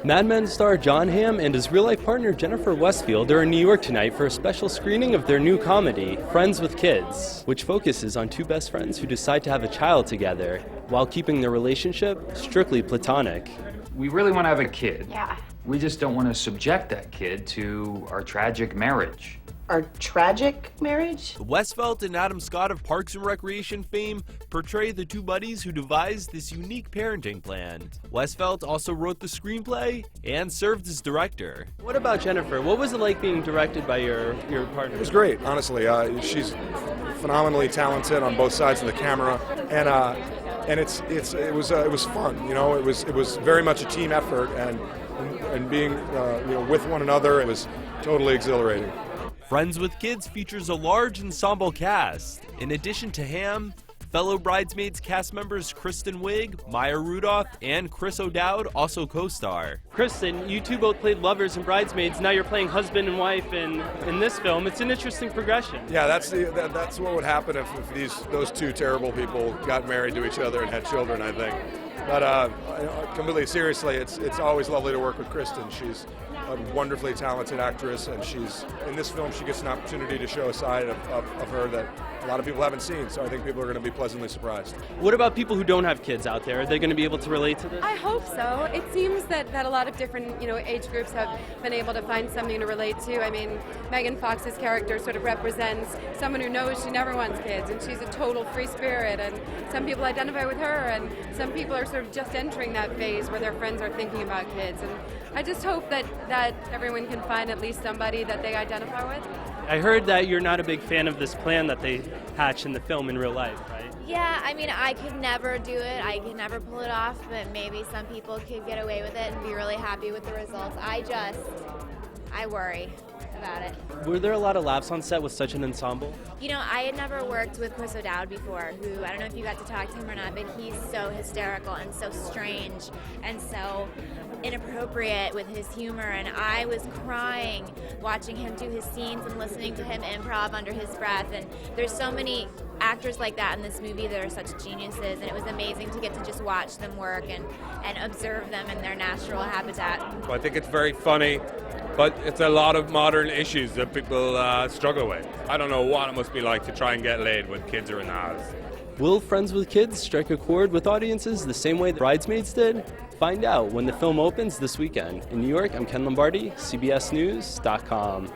Mad Men star Jon Hamm and his real-life partner Jennifer Westfeldt are in New York tonight for a special screening of their new comedy, Friends with Kids, which focuses on two best friends who decide to have a child together while keeping their relationship strictly platonic. We really want to have a kid. Yeah. We just don't want to subject that kid to our tragic marriage. Our tragic marriage? Westfeldt and Adam Scott of Parks and Recreation fame portray the two buddies who devised this unique parenting plan. Westfeldt also wrote the screenplay and served as director. What about Jennifer? What was it like being directed by your partner? It was great, honestly. She's phenomenally talented on both sides of the camera, and it was fun. You know, it was very much a team effort, and being with one another, it was totally exhilarating. Friends with Kids features a large ensemble cast. In addition to Hamm, fellow Bridesmaids cast members Kristen Wiig, Maya Rudolph, and Chris O'Dowd also co-star. Kristen, you two both played lovers in Bridesmaids. Now you're playing husband and wife in this film. It's an interesting progression. Yeah, that's what would happen if those two terrible people got married to each other and had children, I think. But completely seriously, it's always lovely to work with Kristen. She's a wonderfully talented actress, and in this film she gets an opportunity to show a side of her that a lot of people haven't seen, so I think people are going to be pleasantly surprised. What about people who don't have kids out there? Are they going to be able to relate to this? I hope so. It seems that a lot of different age groups have been able to find something to relate to. I mean, Megan Fox's character sort of represents someone who knows she never wants kids, and she's a total free spirit, and some people identify with her, and some people are sort of just entering that phase where their friends are thinking about kids. And I just hope that everyone can find at least somebody that they identify with. I heard that you're not a big fan of this plan that they hatch in the film in real life, right? Yeah, I mean, I could never do it. I could never pull it off, but maybe some people could get away with it and be really happy with the results. I worry about it. Were there a lot of laughs on set with such an ensemble? You know, I had never worked with Chris O'Dowd before, who, I don't know if you got to talk to him or not, but he's so hysterical and so strange and so inappropriate with his humor, and I was crying watching him do his scenes and listening to him improv under his breath. And there's so many actors like that in this movie that are such geniuses, and it was amazing to get to just watch them work and observe them in their natural habitat. Well, I think it's very funny, but it's a lot of modern issues that people struggle with. I don't know what it must be like to try and get laid when kids are in the house. Will Friends with Kids strike a chord with audiences the same way Bridesmaids did? Find out when the film opens this weekend. In New York, I'm Ken Lombardi, CBSNews.com.